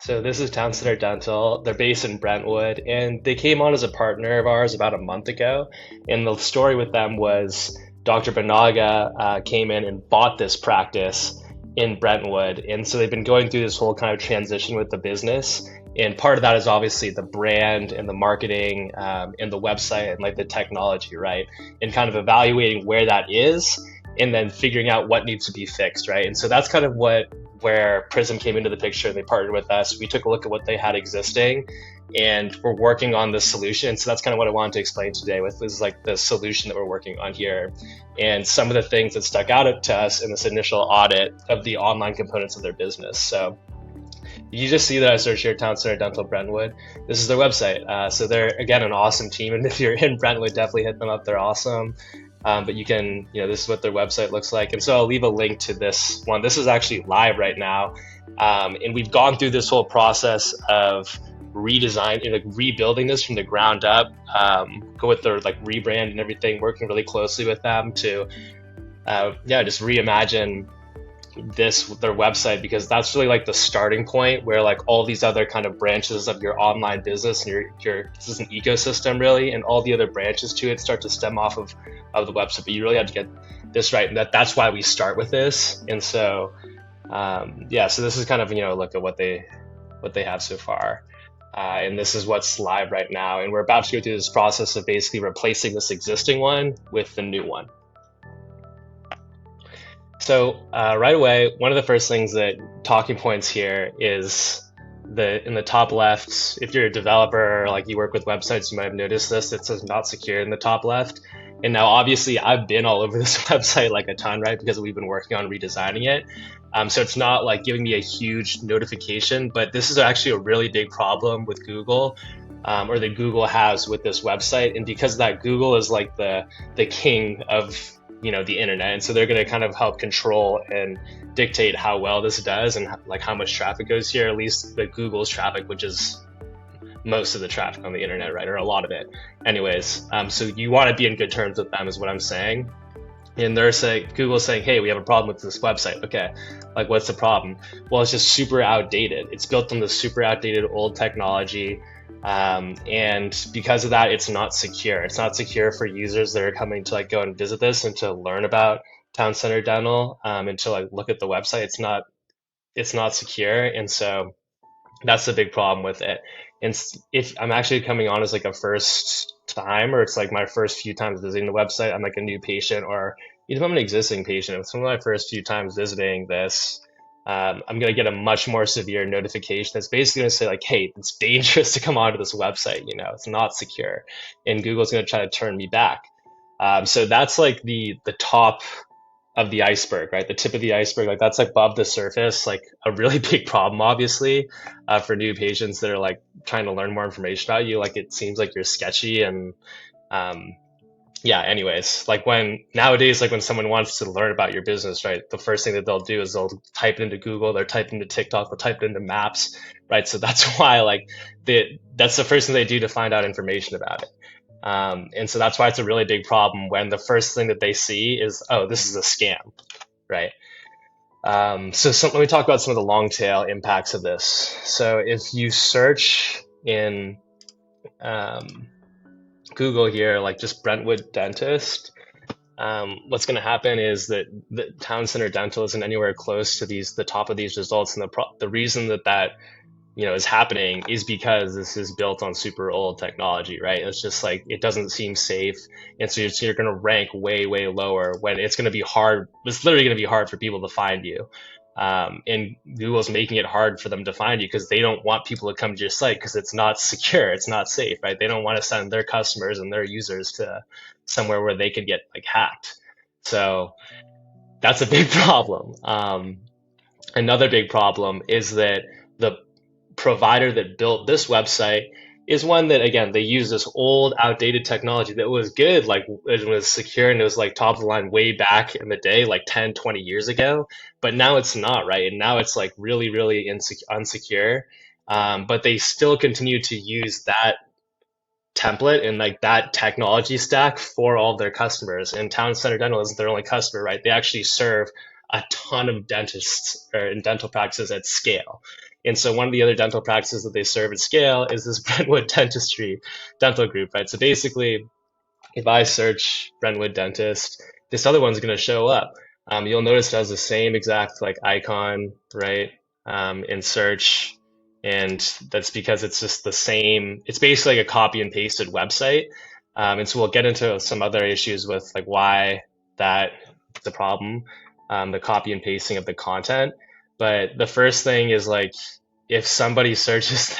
So this is Town Center Dental. They're based in Brentwood, and they came on as a partner of ours about a month ago. And the story with them was Dr. Banaga came in and bought this practice in Brentwood, and so they've been going through this whole kind of transition with the business. And part of that is obviously the brand and the marketing and the website and like the technology, right? And kind of evaluating where that is, and then figuring out what needs to be fixed, right? And so that's kind of what where Prism came into the picture and they partnered with us. We took a look at what they had existing and we're working on this solution. So that's kind of what I wanted to explain today with is like the solution that we're working on here and some of the things that stuck out to us in this initial audit of the online components of their business. So you just see that I search here, Town Center Dental Brentwood. This is their website. So they're, again, an awesome team. And if you're in Brentwood, definitely hit them up. They're awesome. But you can, this is what their website looks like. And so I'll leave a link to this one. This is actually live right now. And we've gone through this whole process of rebuilding this from the ground up, go with their like rebrand and everything, working really closely with them to, just reimagine their website, because that's really like the starting point where like all these other kind of branches of your online business and your this is an ecosystem really, and all the other branches to it start to stem off of the website. But you really have to get this right, and that's why we start with this. And so so this is kind of look at what they have so far. And this is what's live right now, and we're about to go through this process of basically replacing this existing one with the new one. So right away, one of the first things that talking points here is in the top left. If you're a developer or like you work with websites, you might have noticed this. It says not secure in the top left. And now obviously I've been all over this website like a ton, right? Because we've been working on redesigning it. So it's not like giving me a huge notification, but this is actually a really big problem with Google, or that Google has with this website. And because of that, Google is like the king of the internet, and so they're going to kind of help control and dictate how well this does and like how much traffic goes here, at least the Google's traffic, which is most of the traffic on the internet, right, or a lot of it anyways. So you want to be in good terms with them is what I'm saying. And they're saying, Google's saying, hey, we have a problem with this website. Okay, like what's the problem? Well, it's just super outdated. It's built on this super outdated old technology. And because of that, it's not secure. It's not secure for users that are coming to like go and visit this and to learn about Town Center Dental, and to like look at the website. It's not secure. And so that's the big problem with it. And if I'm actually coming on as like a first time, or it's like my first few times visiting the website, I'm like a new patient, or even if I'm an existing patient, it's one of my first few times visiting this, I'm going to get a much more severe notification that's basically going to say like, hey, it's dangerous to come onto this website, it's not secure, and Google's going to try to turn me back. So that's like the top of the iceberg, right? The tip of the iceberg, like that's like above the surface, like a really big problem, obviously, for new patients that are like trying to learn more information about you. Like it seems like you're sketchy, and anyways, like nowadays, like when someone wants to learn about your business, right, the first thing that they'll do is they'll type it into Google, they'll type it into TikTok, they'll type it into Maps, right? So that's why like that's the first thing they do to find out information about it. And so that's why it's a really big problem when the first thing that they see is, oh, this is a scam, right? Let me talk about some of the long tail impacts of this. So if you search in Google here, like just Brentwood dentist, what's going to happen is that the Town Center Dental isn't anywhere close to the top of these results. And the reason that is happening is because this is built on super old technology, right? It's just like, it doesn't seem safe. And so you're going to rank way, way lower when it's going to be hard. It's literally going to be hard for people to find you. And Google's making it hard for them to find you because they don't want people to come to your site because it's not secure. It's not safe, right? They don't want to send their customers and their users to somewhere where they could get like hacked. So that's a big problem. Another big problem is that the provider that built this website is one that, again, they use this old outdated technology that was good, like it was secure and it was like top of the line way back in the day, like 10, 20 years ago, but now it's not, right? And now it's like really, really unsecure, but they still continue to use that template and like that technology stack for all of their customers. And Town Center Dental isn't their only customer, right? They actually serve a ton of dentists or in dental practices at scale. And so one of the other dental practices that they serve at scale is this Brentwood Dentistry Dental Group, right? So basically, if I search Brentwood Dentist, this other one's going to show up. You'll notice it has the same exact like icon, right, in search, and that's because it's just the same. It's basically like a copy and pasted website, and so we'll get into some other issues with like why that is a problem, the copy and pasting of the content. But the first thing is like if somebody searches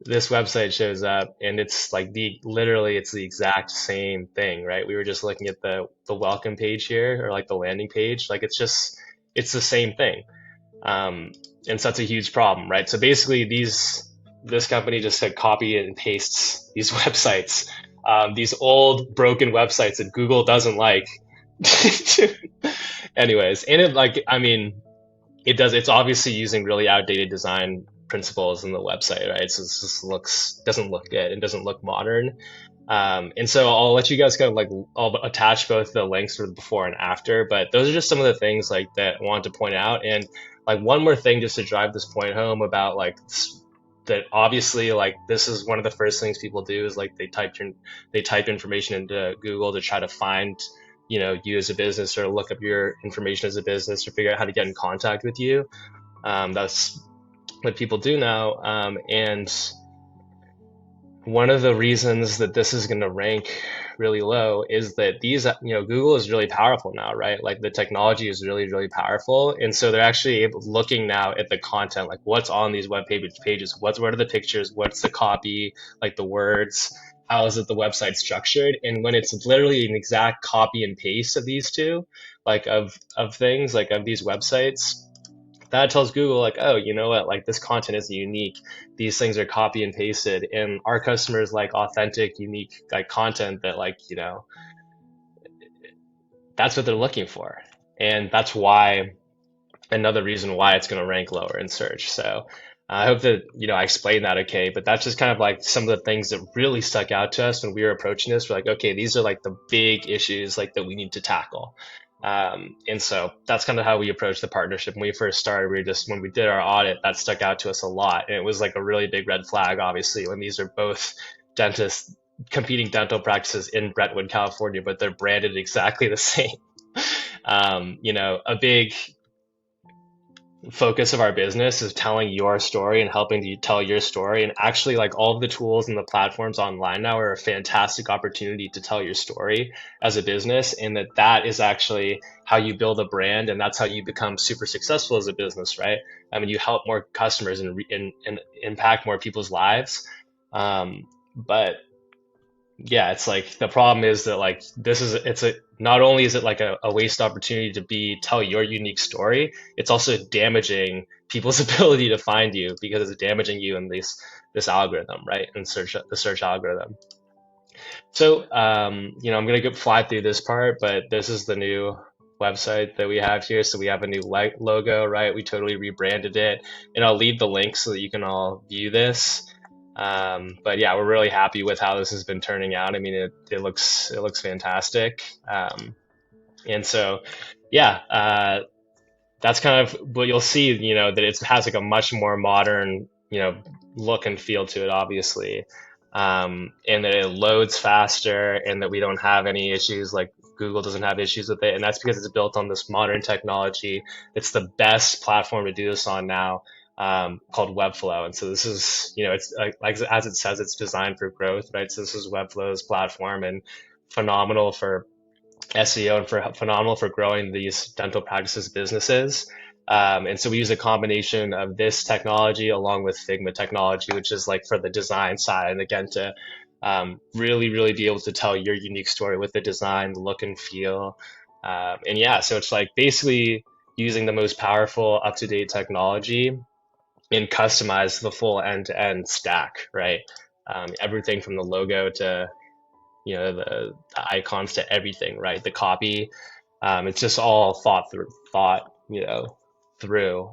this website shows up and it's like literally it's the exact same thing, right? We were just looking at the welcome page here, or like the landing page, like it's the same thing. And so that's a huge problem, right? So basically this company just said copy and pastes these websites, these old broken websites that Google doesn't like. Anyways, and it like, I mean, it's obviously using really outdated design principles in the website, right? So this just doesn't look good. It doesn't look modern. And so I'll let you guys kind of like, I'll attach both the links for the before and after, but those are just some of the things like that I wanted to point out. And like one more thing just to drive this point home about like that obviously like this is one of the first things people do is like they type information into Google to try to find you as a business, or look up your information as a business, or figure out how to get in contact with you. That's what people do now. And one of the reasons that this is going to rank really low is that Google is really powerful now, right? Like the technology is really, really powerful. And so they're actually looking now at the content, like what's on these web pages, what are the pictures, what's the copy, like the words, how is it the website structured? And when it's literally an exact copy and paste of these two, like of things, like of these websites, that tells Google like, oh, you know what, like this content is unique. These things are copy and pasted, and our customers like authentic, unique like content that like, that's what they're looking for. And that's why another reason why it's going to rank lower in search. So I hope that, I explained that okay, but that's just kind of like some of the things that really stuck out to us when we were approaching this. We're like, okay, these are like the big issues like that we need to tackle. And so that's kind of how we approached the partnership. When we first started, when we did our audit, that stuck out to us a lot. And it was like a really big red flag, obviously, when these are both dentists, competing dental practices in Brentwood, California, but they're branded exactly the same. A big focus of our business is telling your story and helping you tell your story. And actually, like all of the tools and the platforms online now are a fantastic opportunity to tell your story as a business. And that is actually how you build a brand. And that's how you become super successful as a business, right? I mean, you help more customers and impact more people's lives. But yeah, it's like the problem is that like not only is it like a waste opportunity to tell your unique story, it's also damaging people's ability to find you, because it's damaging you in this algorithm, right? And the search algorithm. So I'm gonna fly through this part, but this is the new website that we have here. So we have a new logo, right? We totally rebranded it, and I'll leave the link so that you can all view this. But yeah, we're really happy with how this has been turning out. I mean, it looks fantastic. And so, yeah, that's kind of what you'll see, that it has like a much more modern, look and feel to it, obviously. And that it loads faster, and that we don't have any issues, like Google doesn't have issues with it. And that's because it's built on this modern technology. It's the best platform to do this on now. Called Webflow. And so this is, it's like as it says, it's designed for growth, right? So this is Webflow's platform, and phenomenal for SEO and phenomenal for growing these dental practices businesses. And so we use a combination of this technology along with Figma technology, which is like for the design side. And again, to really, really be able to tell your unique story with the design, the look and feel. And yeah, so it's like basically using the most powerful, up-to-date technology and customize the full end-to-end stack, right? Everything from the logo to the icons to everything, right? The copy, it's just all thought through,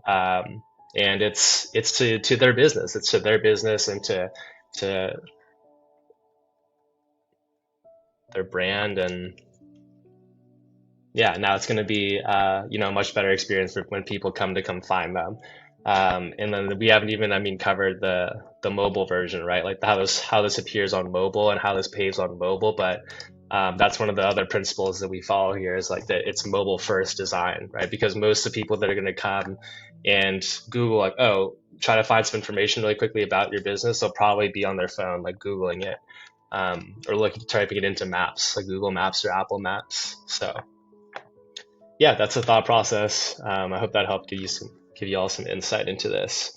and it's to their business. It's to their business and to their brand, and yeah, now it's going to be a much better experience for when people come find them. And then we haven't even, I mean, covered the mobile version, right? Like how this appears on mobile and how this behaves on mobile. But that's one of the other principles that we follow here is like that it's mobile first design, right? Because most of the people that are going to come and Google like, oh, try to find some information really quickly about your business, they'll probably be on their phone, like Googling it, or looking typing it into maps, like Google Maps or Apple Maps. So yeah, that's the thought process. I hope that helped give you all some insight into this.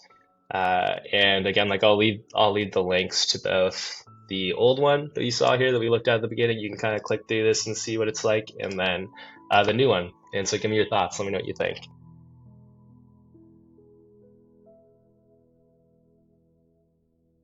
And again, like I'll leave the links to both the old one that you saw here that we looked at the beginning. You can kind of click through this and see what it's like, and then the new one. And so give me your thoughts. Let me know what you think.